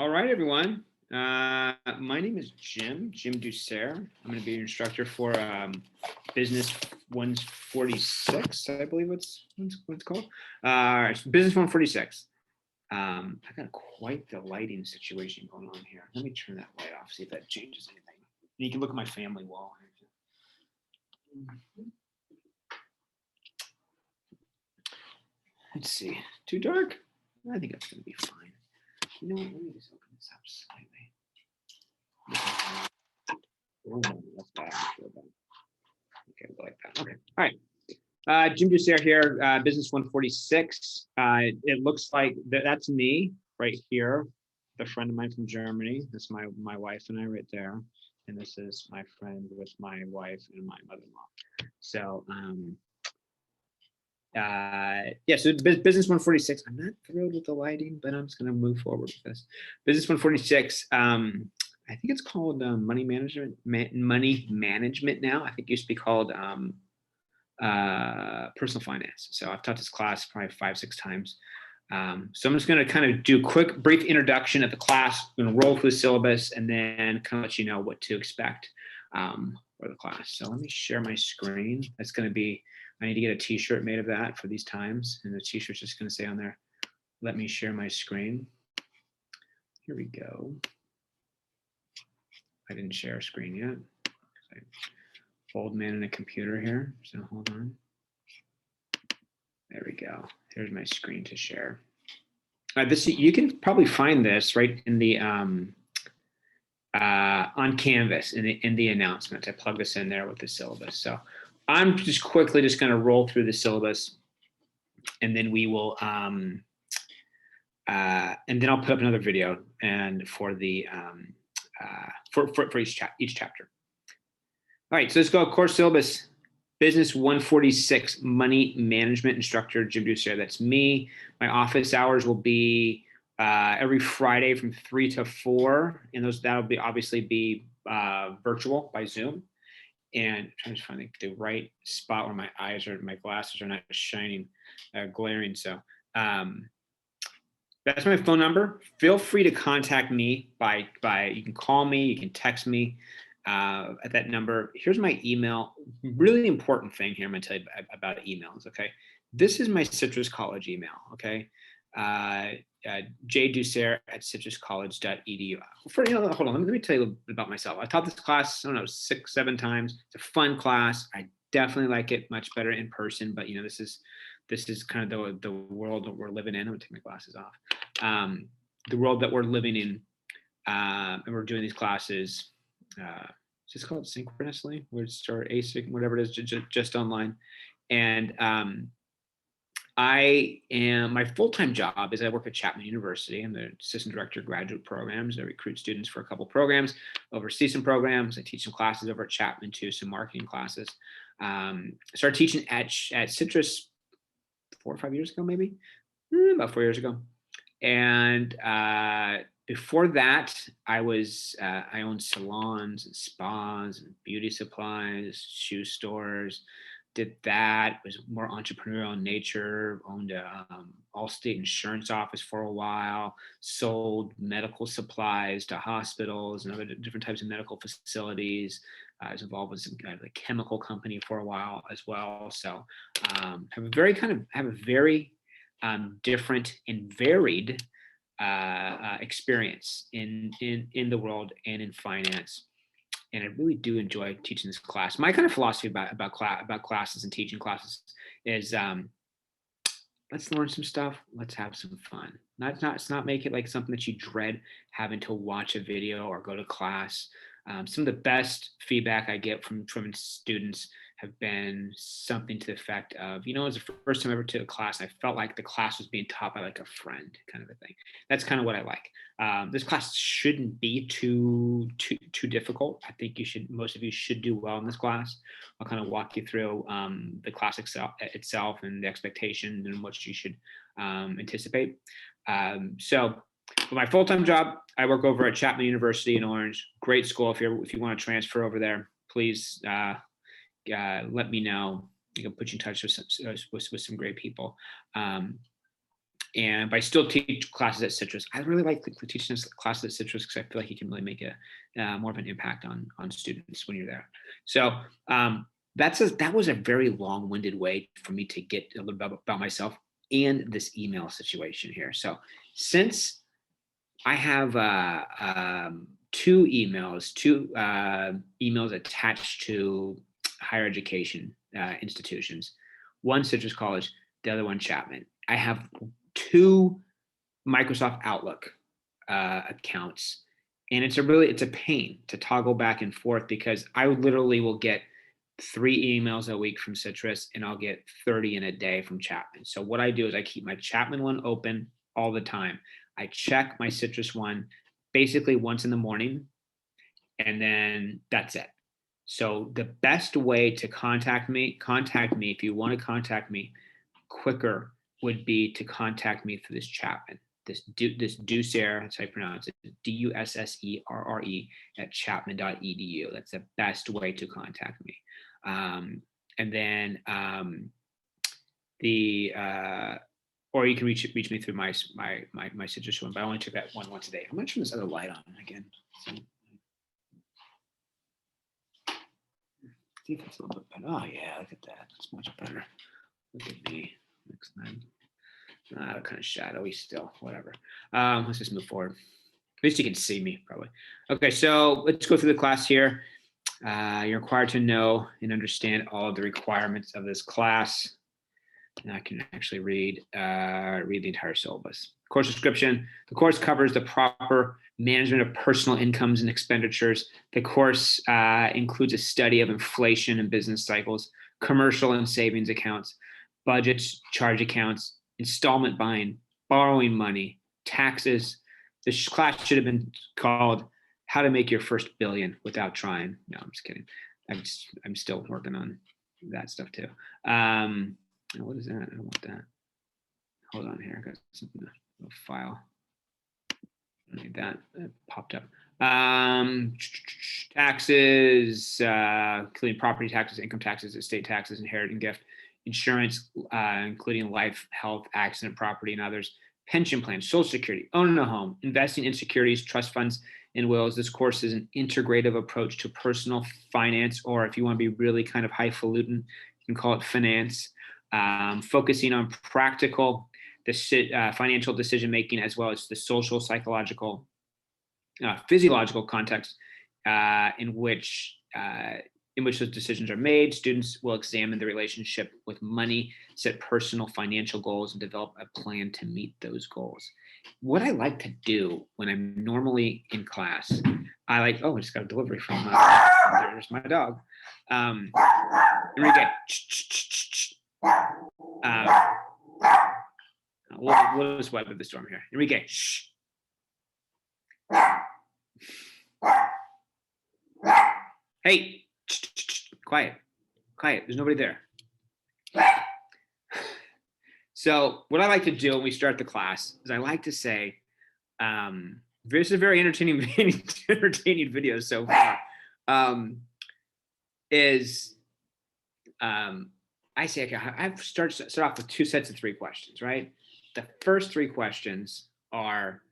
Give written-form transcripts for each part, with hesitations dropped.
All right, everyone. My name is Jim Douceur. I'm going to be your instructor for Business 146, I believe it's called. Business 146. I got quite the lighting situation going on here. Let me turn that light off, see if that changes anything. And you can look at my family wall. Let's see. Too dark? I think that's going to be fine. You know what? Let me just open this up slightly. Oh, that's bad. Okay, we'll go like that. Okay. All right. Jim Douceur here, Business 146. It looks like that's me right here, the friend of mine from Germany. That's my wife and I right there. And this is my friend with my wife and my mother-in-law. So, yeah, so Business 146. I'm not thrilled with the lighting, but I'm just going to move forward with this. Business 146. I think it's called money management now. I think it used to be called personal finance. So I've taught this class probably 5-6 times. So I'm just going to kind of do a quick, brief introduction of the class. I'm going to roll through the syllabus and then kind of let you know what to expect for the class. So let me share my screen. That's going to be, I need to get a t-shirt made of that for these times. And the t-shirt's just going to say on there, let me share my screen. Here we go. I didn't share a screen yet. Old man in a computer here, so hold on. There we go. Here's my screen to share. This, you can probably find this right in the on Canvas in the announcement. I plug this in there with the syllabus. So I'm just quickly just going to roll through the syllabus, and then we will and then I'll put up another video and for the for each chapter. All right, so let's go course syllabus. Business 146, money management instructor, Jim Douceur. That's me. My office hours will be every Friday from 3 to 4, and that'll be obviously be virtual by Zoom. And I'm trying to find the right spot where my glasses are not shining, glaring. So that's my phone number. Feel free to contact me by you can call me, you can text me. At that number. Here's my email. Really important thing here I'm going to tell you about emails. Okay, this is my Citrus College email. Okay, jdouceur@citruscollege.edu. Hold on. Let me tell you a little bit about myself. I taught this class, I don't know, 6-7 times. It's a fun class. I definitely like it much better in person. But this is kind of the world that we're living in. I'm gonna take my glasses off. The world that we're living in, and we're doing these classes. Just called synchronously, or async, whatever it is, just online. And my full-time job is I work at Chapman University. I'm the assistant director of graduate programs. I recruit students for a couple programs, oversee some programs. I teach some classes over at Chapman too, some marketing classes. I started teaching at Citrus 4 or 5 years ago, maybe about 4 years ago. And before that, I owned salons and spas and beauty supplies, shoe stores. Did that, was more entrepreneurial in nature, owned a Allstate insurance office for a while, sold medical supplies to hospitals and other different types of medical facilities. I was involved with some kind of a chemical company for a while as well. So have a very different and varied experience in the world and in finance, and I really do enjoy teaching this class. My kind of philosophy about classes and teaching classes is let's learn some stuff, let's have some fun. Let's not make it like something that you dread having to watch a video or go to class. Some of the best feedback I get from students have been something to the effect of, it was the first time I ever took a class, and I felt like the class was being taught by like a friend, kind of a thing. That's kind of what I like. This class shouldn't be too difficult. I think most of you should do well in this class. I'll kind of walk you through the class itself and the expectations and what you should anticipate. So for my full-time job, I work over at Chapman University in Orange. Great school. If you want to transfer over there, please let me know. You can put you in touch with some great people. but I still teach classes at Citrus. I really like teaching classes at Citrus because I feel like you can really make a more of an impact on students when you're there. So that was a very long-winded way for me to get a little bit about myself and this email situation here. So since I have two emails attached to higher education institutions, one Citrus College, the other one Chapman. I have two Microsoft Outlook accounts, and it's a pain to toggle back and forth because I literally will get 3 emails a week from Citrus and I'll get 30 in a day from Chapman. So what I do is I keep my Chapman one open all the time. I check my Citrus one basically once in the morning, and then that's it. So the best way to contact me if you want to contact me quicker would be to contact me through this Chapman, this Dusserre, that's how you pronounce it, Dusserre at chapman.edu. That's the best way to contact me. And then or you can reach me through my Citrus one, but I only took that one once a day. I'm gonna turn this other light on again. So, see if it's a little bit better. Oh yeah, look at that. It's much better. Look at me next time. Kind of shadowy still, whatever. Let's just move forward. At least you can see me probably. Okay, so let's go through the class here. You're required to know and understand all of the requirements of this class. And I can actually read the entire syllabus. Course description. The course covers the proper management of personal incomes and expenditures. The course includes a study of inflation and business cycles, commercial and savings accounts, budgets, charge accounts, installment buying, borrowing money, taxes. This class should have been called How to Make Your First Billion Without Trying. No, I'm just kidding. I'm still working on that stuff too. What is that? I don't want that. Hold on here. I got something, a file. I need that. That popped up. Taxes, including property taxes, income taxes, estate taxes, inheritance gift, insurance, including life, health, accident, property, and others, pension plans, Social Security, owning a home, investing in securities, trust funds, and wills. This course is an integrative approach to personal finance, or if you want to be really kind of highfalutin, you can call it finance, focusing on practical financial decision making as well as the social, psychological, physiological context in which those decisions are made. Students will examine the relationship with money, set personal financial goals, and develop a plan to meet those goals. What I like to do when I'm normally in class, I just got a delivery from, there's my dog. Enrique. We'll just weather the storm here. Enrique. Shh. Hey. Quiet. There's nobody there. So what I like to do when we start the class is I like to say, this is a very entertaining video so far. I say, okay, I've start off with 2 sets of 3 questions, right? The first 3 questions are,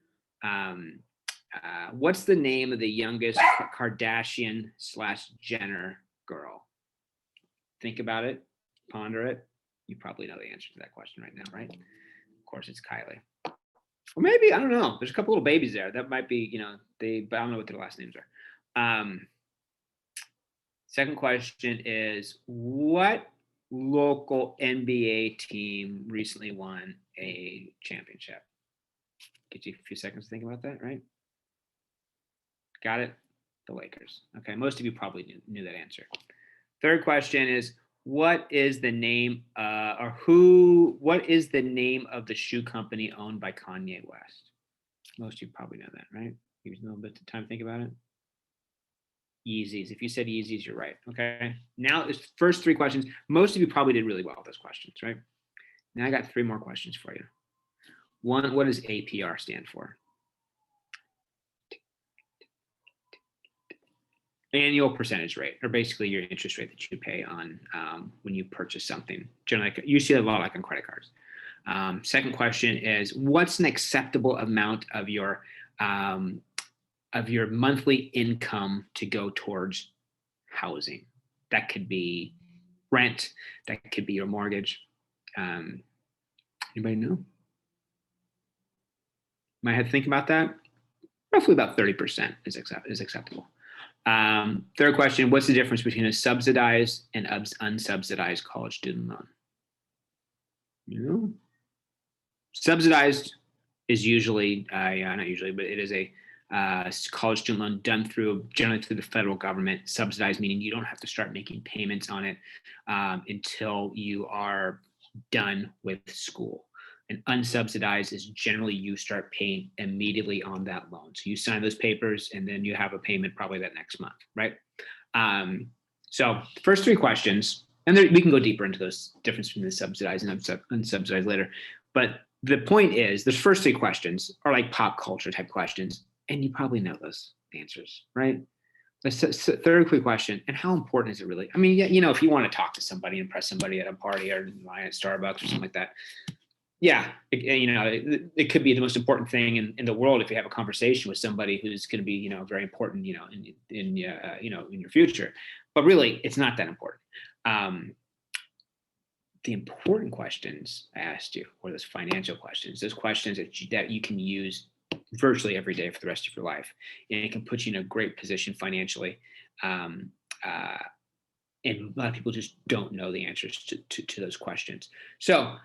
what's the name of the youngest Kardashian/Jenner girl? Think about it, ponder it. You probably know the answer to that question right now, right? Of course, it's Kylie. Or maybe, I don't know. There's a couple little babies there. That might be, but I don't know what their last names are. Second question is, what local NBA team recently won a championship? Get you a few seconds to think about that, right? Got it? The Lakers. Okay, most of you probably knew that answer. Third question is, what is the name what is the name of the shoe company owned by Kanye West? Most of you probably know that, right? Give you a little bit of time to think about it. Yeezys. If you said Yeezys, you're right. Okay. Now, it's first 3 questions. Most of you probably did really well with those questions, right? Now I got 3 more questions for you. One, what does APR stand for? Annual percentage rate, or basically your interest rate that you pay on when you purchase something. Generally, you see a lot like on credit cards. Second question is, what's an acceptable amount of your monthly income to go towards housing? That could be rent, that could be your mortgage. Anybody know? Might have to think about that. Roughly about 30% is acceptable. Third question, what's the difference between a subsidized and unsubsidized college student loan? You know, subsidized is usually, not usually, but it is a college student loan done generally through the federal government. Subsidized meaning you don't have to start making payments on it until you are done with school. And unsubsidized is generally you start paying immediately on that loan. So you sign those papers and then you have a payment probably that next month, right? So the first three questions, and we can go deeper into those difference between the subsidized and unsubsidized later. But the point is, the first three questions are like pop culture type questions, and you probably know those answers, right? The third quick question, and how important is it really? I mean, you know, if you want to talk to somebody, impress somebody at a party or line at Starbucks or something like that, yeah, it could be the most important thing in the world if you have a conversation with somebody who's going to be, you know, very important, you know, in your future. But really, it's not that important. The important questions I asked you were those financial questions, those questions that you can use virtually every day for the rest of your life, and it can put you in a great position financially. And a lot of people just don't know the answers to those questions. So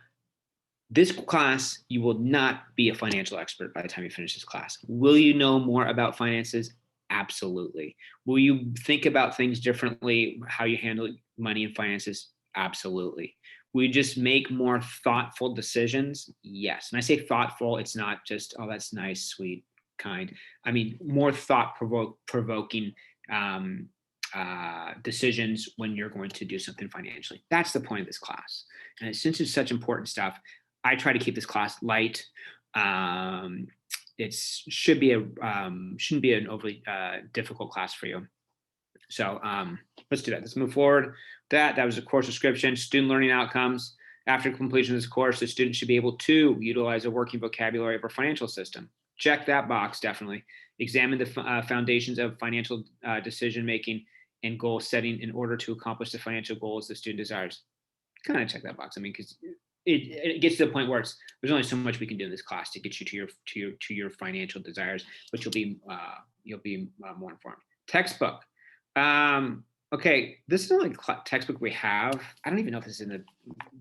this class, you will not be a financial expert by the time you finish this class. Will you know more about finances? Absolutely. Will you think about things differently, how you handle money and finances? Absolutely. Will you just make more thoughtful decisions? Yes. And I say thoughtful, it's not just, oh, that's nice, sweet, kind. I mean, more thought-provoking decisions when you're going to do something financially. That's the point of this class. And since it's such important stuff, I try to keep this class light. It shouldn't be an overly difficult class for you. So let's do that. Let's move forward. That was a course description. Student learning outcomes. After completion of this course, the student should be able to utilize a working vocabulary of our financial system. Check that box, definitely. Examine the foundations of financial decision making and goal setting in order to accomplish the financial goals the student desires. Kind of check that box. I mean, because it gets to the point where there's only so much we can do in this class to get you to your financial desires, but you'll be more informed. Textbook. Okay, this is the only textbook we have. I don't even know if this is in the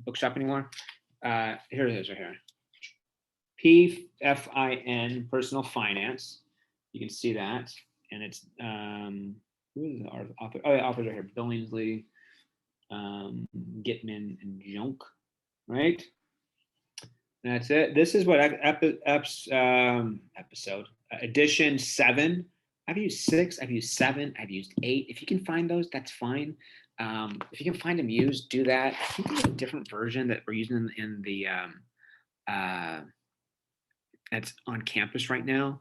bookshop anymore. Here it is right here. PFIN, Personal Finance. You can see that, and it's who is the author? Oh, yeah, authors are here: Billingsley, Gitman, and Junk. Right. That's it. This is what episode edition 7. I've used 6. I've used 7. I've used 8. If you can find those, that's fine. If you can find them used, do that. I think there's a different version that we're using in the that's on campus right now.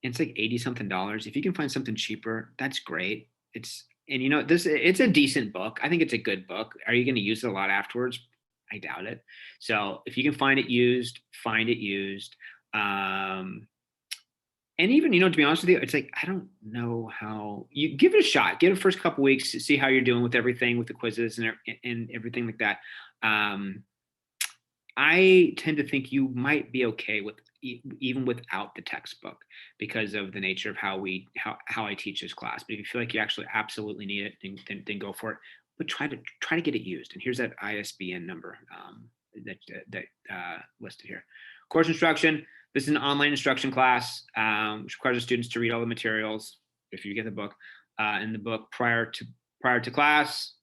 And it's like $80-something. If you can find something cheaper, that's great. It's a decent book. I think it's a good book. Are you going to use it a lot afterwards? I doubt it. So if you can find it used, find it used. And even, to be honest with you, it's like, I don't know how you give it a shot. Give it the first couple weeks to see how you're doing with everything, with the quizzes and everything like that. I tend to think you might be okay with even without the textbook because of the nature of how I teach this class. But if you feel like you actually absolutely need it, then go for it. But try to get it used. And here's that ISBN number that listed here. Course instruction. This is an online instruction class, which requires the students to read all the materials, if you get the book, in the book prior to class.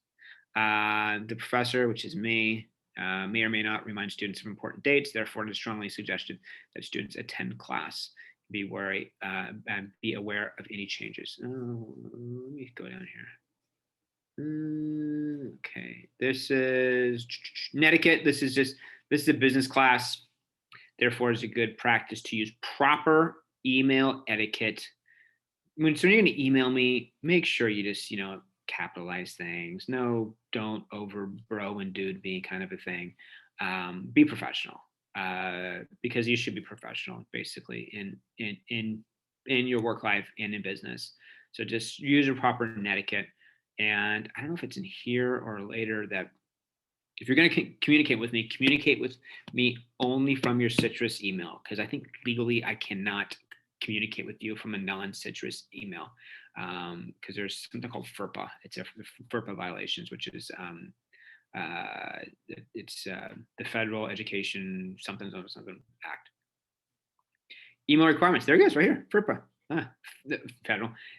The professor, which is me, may or may not remind students of important dates. Therefore, it is strongly suggested that students attend class. Be wary and be aware of any changes. Let me go down here. Okay, this is Connecticut. This is a business class. Therefore, it's a good practice to use proper email etiquette. So when you're going to email me, make sure you just capitalize things. No, don't over bro and dude me kind of a thing. Be professional. because you should be professional, basically, in your work life and in business. So just use your proper etiquette. And I don't know if it's in here or later that if you're going to communicate with me only from your Citrus email, because I think legally I cannot communicate with you from a non-Citrus email, because there's something called FERPA. It's a FERPA violations, which is it's the Federal Education something Act. Email requirements. There it goes, right here. FERPA.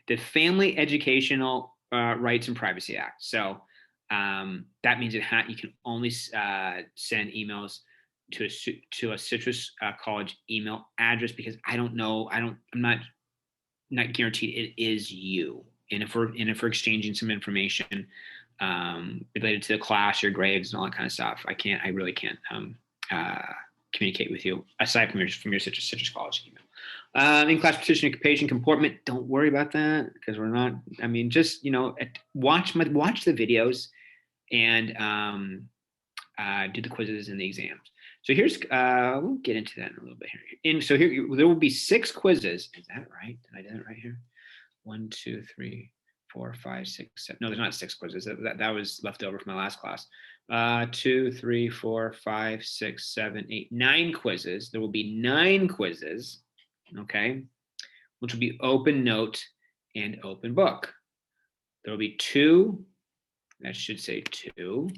The Family Educational Rights and Privacy Act. So that means you can only send emails to a Citrus College email address, because I'm not guaranteed it is you. And if we're exchanging some information related to the class, your grades, and all that kind of stuff, I really can't communicate with you aside from your Citrus College email. In-class participation comportment, don't worry about that, because we're not. I mean, just watch the videos and do the quizzes and the exams. So here's we'll get into that in a little bit here. So here there will be 6 quizzes. Is that right? Did I do that right here? 1, 2, 3, 4, 5, 6, 7. No, there's not 6 quizzes. That was left over from my last class. 2, 3, 4, 5, 6, 7, 8, 9 quizzes. There will be 9 quizzes. Okay, which will be open note and open book. There will be 2. That should say 2.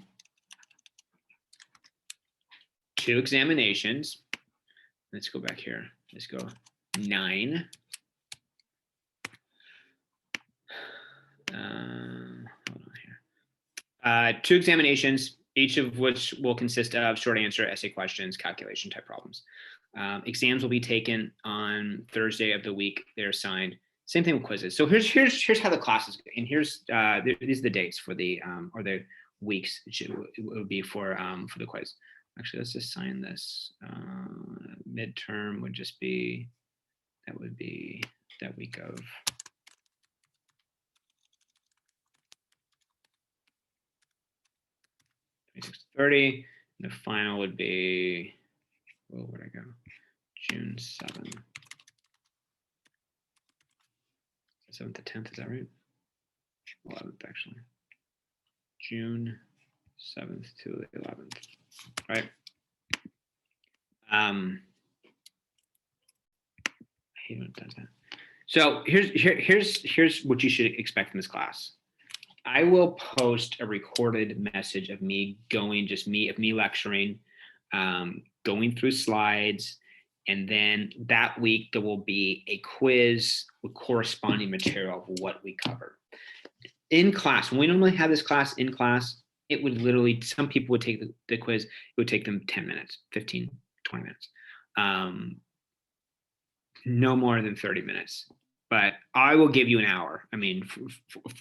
2 examinations. Let's go back here. Let's go 9. Hold on here. 2 examinations, each of which will consist of short answer, essay questions, calculation type problems. Exams will be taken on Thursday of the week they're assigned. Same thing with quizzes. So here's how the classes go. And these are the dates for the or the weeks it would be for the quiz. Actually, let's just sign this. Midterm would just be that week of 26 to 30. And the final would be, where'd I go? June 7th. 7th to 10th, is that right? 11th, actually. June 7th to the 11th, right? I hate when it does that. So here's what you should expect in this class. I will post a recorded message of me lecturing, going through slides, and then that week there will be a quiz with corresponding material of what we covered. In class, when we normally have this class in class, it would literally, some people would take the quiz, it would take them 10 minutes, 15, 20 minutes. No more than 30 minutes. But I will give you an hour, I mean,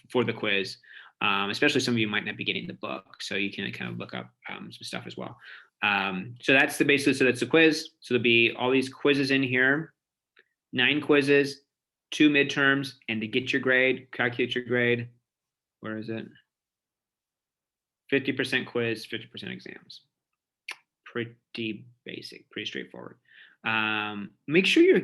for the quiz, especially some of you might not be getting the book, so you can kind of look up some stuff as well. So that's the basis, so that's the quiz. So there'll be all these quizzes in here, 9 quizzes, 2 midterms, and to get your grade, calculate your grade, where is it? 50% quiz, 50% exams. Pretty basic, pretty straightforward. Make sure you're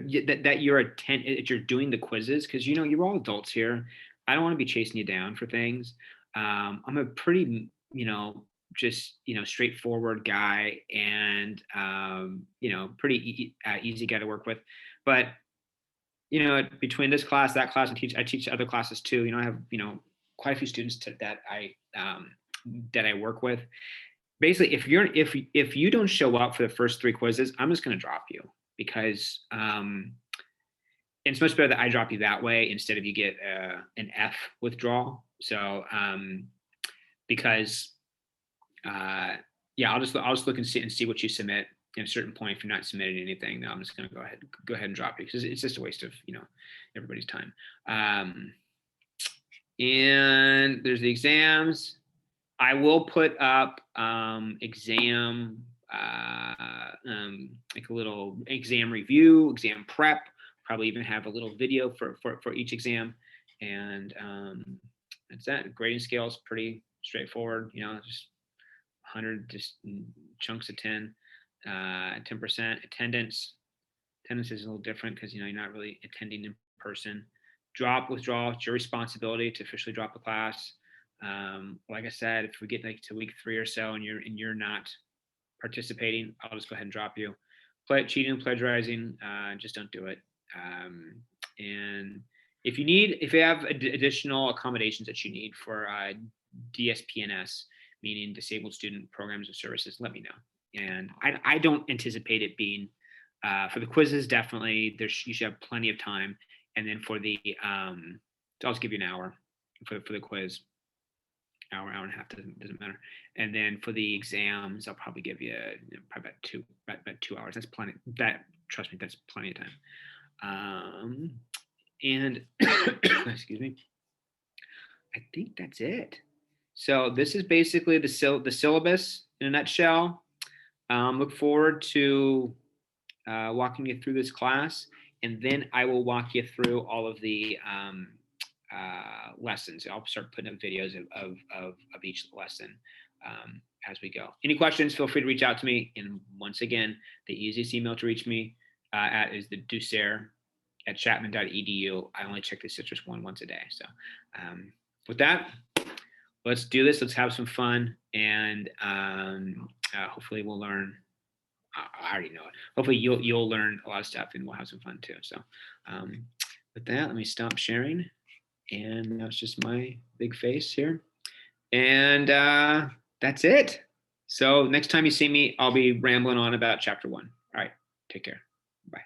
doing the quizzes, because you're all adults here. I don't want to be chasing you down for things. I'm a pretty just straightforward guy, and pretty easy guy to work with. But between this class, that class, I teach other classes too. I have quite a few students that I work with. Basically, if you don't show up for the first 3 quizzes, I'm just going to drop you, because it's much better that I drop you that way instead of you get an F withdrawal. So because I'll just look and see what you submit. At a certain point, if you're not submitting anything, then I'm just going to go ahead and drop you, because it's just a waste of everybody's time. And there's the exams. I will put up exam, like a little exam review, exam prep, probably even have a little video for each exam. And that's that. Grading scale is pretty straightforward, just 100 just chunks of 10. 10% attendance. Attendance is a little different because you're not really attending in person. Withdrawal, it's your responsibility to officially drop a class. Like I said, if we get to week 3 or so and you're not participating, I'll just go ahead and drop you. Cheating and plagiarizing, just don't do it. And if you have additional accommodations that you need for DSPNS, meaning Disabled Student Programs and Services, let me know. And I don't anticipate it being for the quizzes. Definitely, you should have plenty of time. And then for the, I'll just give you an hour for the quiz. Hour and a half doesn't matter. And then for the exams, I'll probably give you probably about 2 hours. That's plenty. Trust me, that's plenty of time. And excuse me. I think that's it. So this is basically the syllabus in a nutshell. Look forward to walking you through this class, and then I will walk you through all of the lessons. I'll start putting up videos of each lesson as we go. Any questions, feel free to reach out to me. And once again, the easiest email to reach me at is the dusair@chapman.edu. I only check the Citrus one once a day. So with that, let's do this. Let's have some fun. And hopefully we'll learn. I already know it. Hopefully you'll learn a lot of stuff and we'll have some fun too. So with that, let me stop sharing. And that's just my big face here. And that's it. So next time you see me, I'll be rambling on about chapter 1. All right, take care. Bye.